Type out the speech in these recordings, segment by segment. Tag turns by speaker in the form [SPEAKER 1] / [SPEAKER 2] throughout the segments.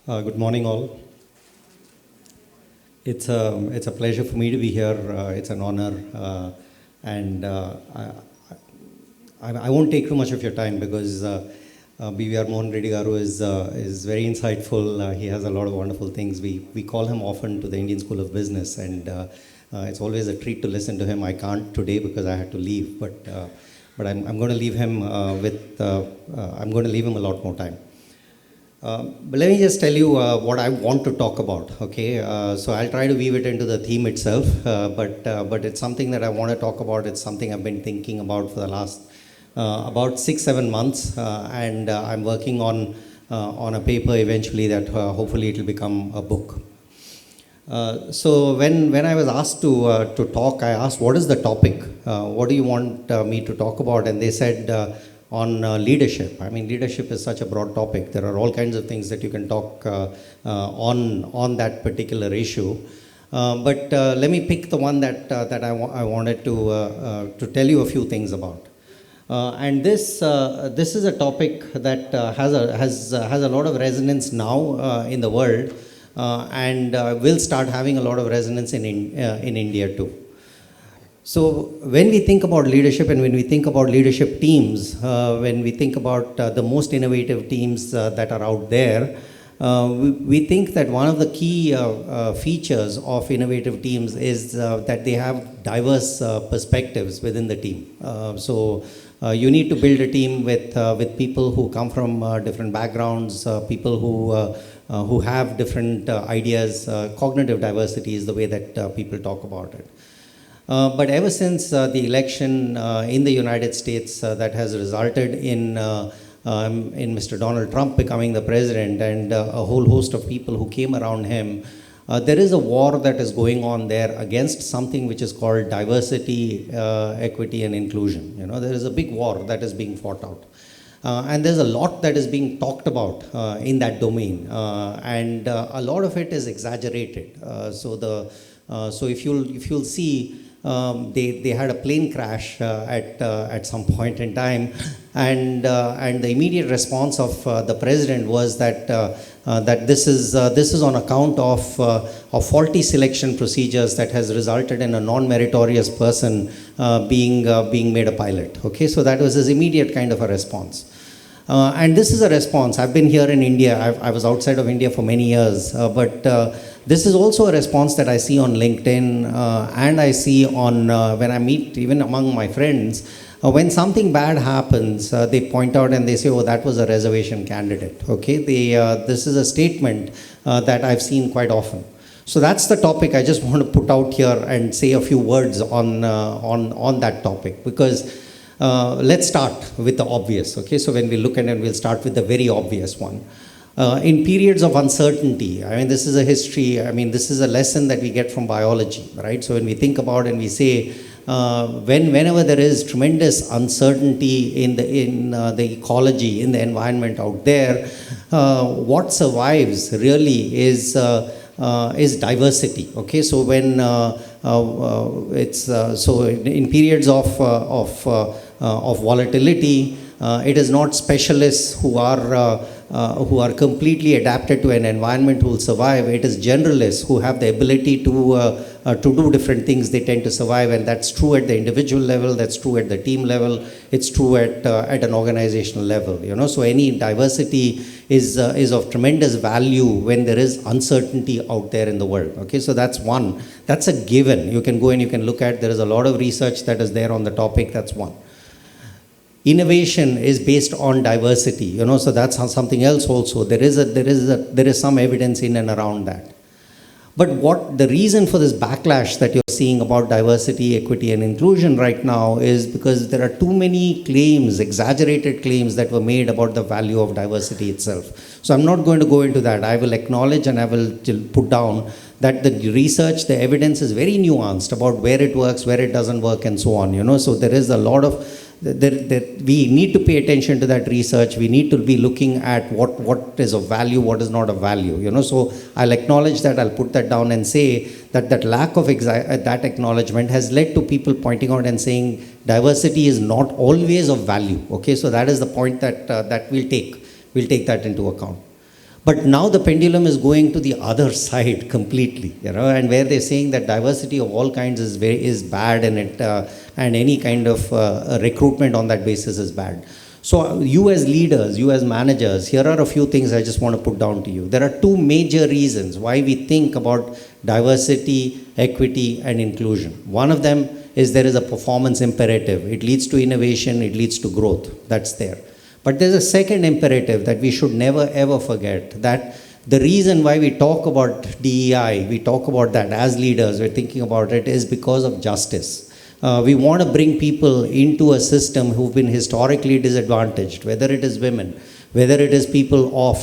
[SPEAKER 1] Good morning, all. It's a pleasure for me to be here. It's an honor, and I won't take too much of your time because BVR Mohan Reddy Garu is very insightful. He has a lot of wonderful things. We call him often to the Indian School of Business, and it's always a treat to listen to him. I can't today because I had to leave, but I'm going to leave him I'm going to leave him a lot more time. But let me just tell you what I want to talk about, okay? So I'll try to weave it into the theme itself, but it's something that I want to talk about. It's something I've been thinking about for the last about 6-7 months, and I'm working on a paper eventually that hopefully it will become a book. So when I was asked to talk, I asked, what is the topic? What do you want me to talk about? And they said, on leadership. I mean, leadership is such a broad topic. There are all kinds of things that you can talk on that particular issue. But let me pick the one that I wanted to tell you a few things about. And this is a topic that has a lot of resonance now in the world, and will start having a lot of resonance in India too. So when we think about leadership and when we think about leadership teams, when we think about the most innovative teams that are out there, we think that one of the key features of innovative teams is that they have diverse perspectives within the team. So you need to build a team with people who come from different backgrounds, people who have different ideas. Cognitive diversity is the way that people talk about it. But ever since the election in the United States that has resulted in Mr. Donald Trump becoming the president and a whole host of people who came around him, there is a war that is going on there against something which is called diversity, equity, and inclusion. You know, there is a big war that is being fought out. And there's a lot that is being talked about in that domain, and a lot of it is exaggerated. So if you'll see, they had a plane crash at some point in time, and the immediate response of the president was that this is on account of faulty selection procedures that has resulted in a non-meritorious person being made a pilot. Okay, so that was his immediate kind of a response. And this is a response. I've been here in India. I was outside of India for many years, but this is also a response that I see on LinkedIn, and I see on when I meet even among my friends. When something bad happens, they point out and they say, "Oh, that was a reservation candidate." Okay, this is a statement that I've seen quite often. So that's the topic I just want to put out here and say a few words on that topic, because let's start with the obvious. Okay, so when we look at it, we'll start with the very obvious one. In periods of uncertainty, I mean, this is a history, I mean, this is a lesson that we get from biology, right? So when we think about and we say, whenever there is tremendous uncertainty in the ecology, in the environment out there, what survives really is diversity. Okay, so when so in periods of volatility, it is not specialists who are completely adapted to an environment who will survive. It is generalists who have the ability to do different things. They tend to survive, and that's true at the individual level. That's true at the team level. It's true at an organizational level. You know, so any diversity is of tremendous value when there is uncertainty out there in the world. Okay, so that's one. That's a given. You can go and you can look at. There is a lot of research that is there on the topic. That's one. Innovation is based on diversity, you know, so that's something else also. There is some evidence in and around that. But what the reason for this backlash that you're seeing about diversity, equity, and inclusion right now is because there are too many claims, exaggerated claims that were made about the value of diversity itself. So I'm not going to go into that. I will acknowledge and I will put down that the research, the evidence is very nuanced about where it works, where it doesn't work, and so on. You know, so there is a lot of we need to pay attention to that research. We need to be looking at what is of value, what is not of value. You know, so I'll acknowledge that. I'll put that down and say that lack of that acknowledgement has led to people pointing out and saying diversity is not always of value. Okay, so that is the point that we'll take that into account. But now the pendulum is going to the other side completely, and where they're saying that diversity of all kinds is bad, and any kind of recruitment on that basis is bad. So you as leaders, you as managers, here are a few things I just want to put down to you. There are two major reasons why we think about diversity, equity, and inclusion. One of them is there is a performance imperative. It leads to innovation, it leads to growth. That's there. But there's a second imperative that we should never ever forget, that the reason why we talk about DEI, we talk about that as leaders, we're thinking about it, is because of justice. We want to bring people into a system who've been historically disadvantaged, whether it is women, whether it is people of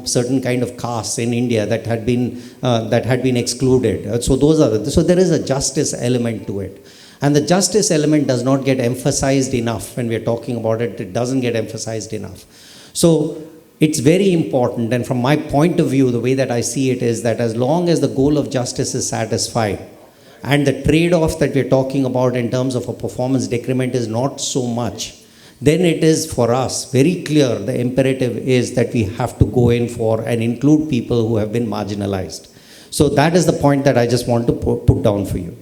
[SPEAKER 1] certain kind of castes in India that had been excluded. So there is a justice element to it. And the justice element does not get emphasized enough when we are talking about it. It doesn't get emphasized enough. So it's very important, and from my point of view, the way that I see it is that as long as the goal of justice is satisfied, and the trade-off that we're talking about in terms of a performance decrement is not so much, then it is for us very clear the imperative is that we have to go in for and include people who have been marginalized. So that is the point that I just want to put down for you.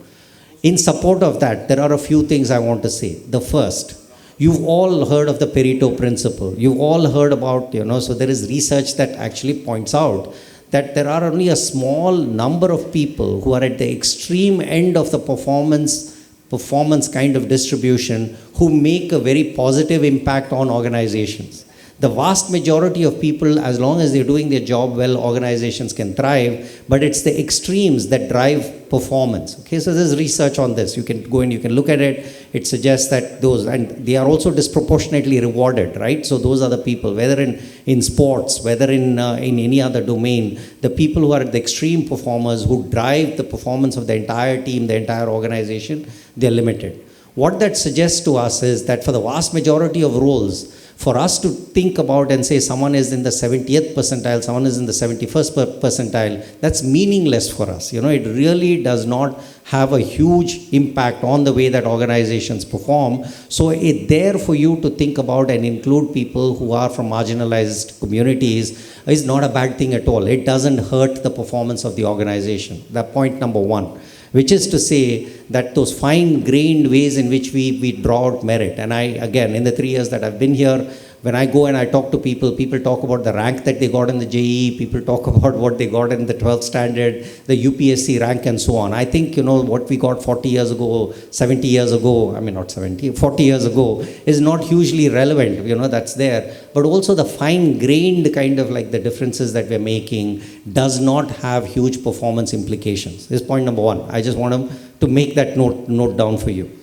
[SPEAKER 1] In support of that, there are a few things I want to say. The first, you've all heard of the Pareto principle. You've all heard about, so there is research that actually points out that there are only a small number of people who are at the extreme end of the performance kind of distribution who make a very positive impact on organizations. The vast majority of people, as long as they're doing their job well, organizations can thrive, but it's the extremes that drive performance. Okay, so there's research on this. You can go and you can look at it. It suggests that and they are also disproportionately rewarded, right? So those are the people, whether in sports, whether in any other domain, the people who are the extreme performers who drive the performance of the entire team, the entire organization, they're limited. What that suggests to us is that for the vast majority of roles, for us to think about and say someone is in the 70th percentile, someone is in the 71st percentile, that's meaningless for us. It really does not have a huge impact on the way that organizations perform. So it's there for you to think about and include people who are from marginalized communities is not a bad thing at all. It doesn't hurt the performance of the organization. That's point number one. Which is to say that those fine-grained ways in which we draw out merit. And again, in the 3 years that I've been here, when I go and I talk to people, people talk about the rank that they got in the JEE, people talk about what they got in the 12th standard, the UPSC rank and so on. I think, what we got 40 years ago, 70 years ago, 40 years ago, is not hugely relevant, that's there. But also the fine-grained kind of like the differences that we're making does not have huge performance implications. This is point number one. I just want to make that note down for you.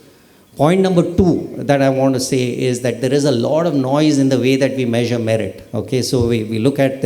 [SPEAKER 1] Point number two that I want to say is that there is a lot of noise in the way that we measure merit. Okay, so we look at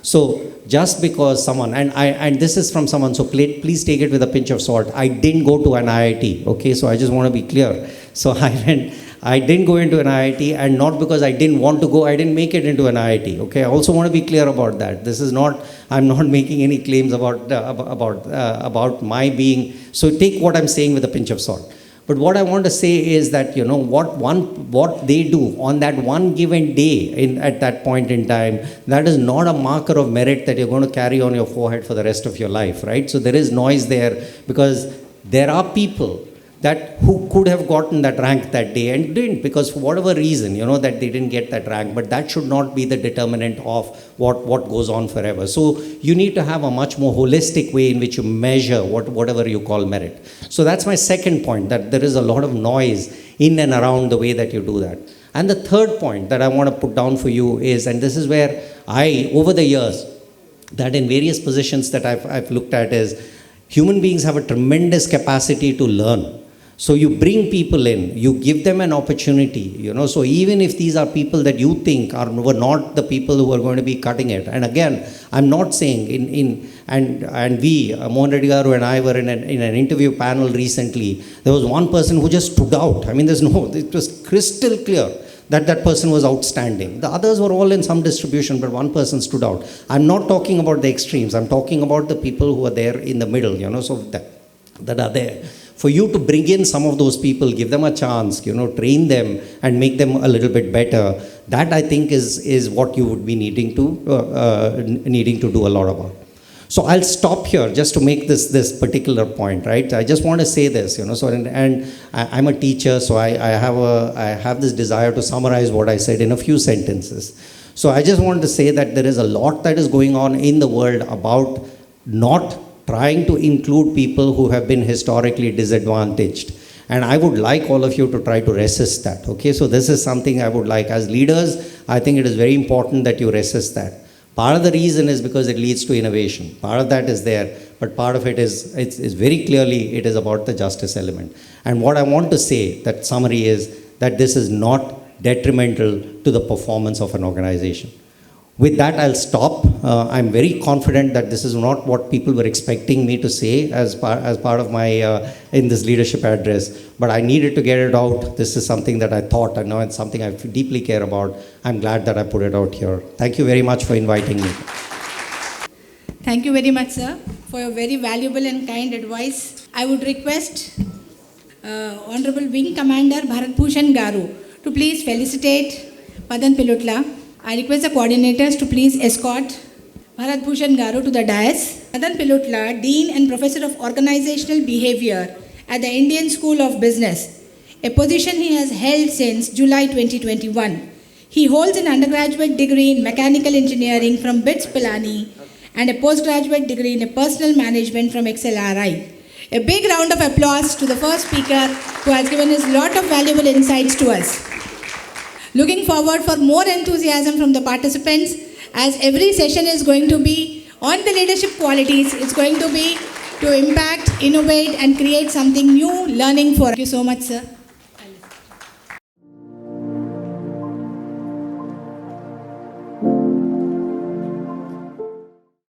[SPEAKER 1] so just because someone, and this is from someone, so please take it with a pinch of salt. I didn't go to an IIT. Okay, so I just want to be clear. So I didn't go into an IIT, and not because I didn't want to go, I didn't make it into an IIT. Okay, I also want to be clear about that. This is not, I'm not making any claims about my being, so take what I'm saying with a pinch of salt. But what I want to say is that, what they do on that one given day at that point in time, that is not a marker of merit that you're going to carry on your forehead for the rest of your life, right? So there is noise there because there are people who could have gotten that rank that day and didn't, because for whatever reason, that they didn't get that rank, but that should not be the determinant of what goes on forever. So you need to have a much more holistic way in which you measure whatever you call merit. So that's my second point, that there is a lot of noise in and around the way that you do that. And the third point that I want to put down for you is, and this is where over the years, that in various positions that I've looked at, is human beings have a tremendous capacity to learn. So you bring people in, you give them an opportunity, so even if these are people that you think were not the people who are going to be cutting it. And again, I'm not saying and we, Mohan Reddy Garu and I were in an interview panel recently. There was one person who just stood out. It was crystal clear that person was outstanding. The others were all in some distribution, but one person stood out. I'm not talking about the extremes. I'm talking about the people who are there in the middle, so that are there. for you to bring in some of those people, give them a chance, train them and make them a little bit better, that I think is what you would be needing to do a lot about. So I'll stop here just to make this particular point, right? I just want to say this, So I'm a teacher, so I have this desire to summarize what I said in a few sentences. So I just want to say that there is a lot that is going on in the world about not trying to include people who have been historically disadvantaged. And I would like all of you to try to resist that, okay? So this is something I would like. As leaders, I think it is very important that you resist that. Part of the reason is because it leads to innovation. Part of that is there, but part of it is, it's very clearly, it is about the justice element. And what I want to say, that summary is that this is not detrimental to the performance of an organization. With that, I'll stop. I'm very confident that this is not what people were expecting me to say as part of my, in this leadership address, but I needed to get it out. This is something that I thought, and now it's something I deeply care about. I'm glad that I put it out here. Thank you very much for inviting me.
[SPEAKER 2] Thank you very much, sir, for your very valuable and kind advice. I would request Honorable Wing Commander Bharat Bhushan Garu to please felicitate Madan Pilotla. I request the coordinators to please escort Bharat Bhushan Garu to the dais. Madan Pilotla, Dean and Professor of Organizational Behavior at the Indian School of Business, a position he has held since July 2021. He holds an undergraduate degree in Mechanical Engineering from BITS Pilani and a postgraduate degree in Personal Management from XLRI. A big round of applause to the first speaker who has given us a lot of valuable insights to us. Looking forward for more enthusiasm from the participants, as every session is going to be on the leadership qualities. It's going to be to impact, innovate and create something new learning for. Thank you so much, sir.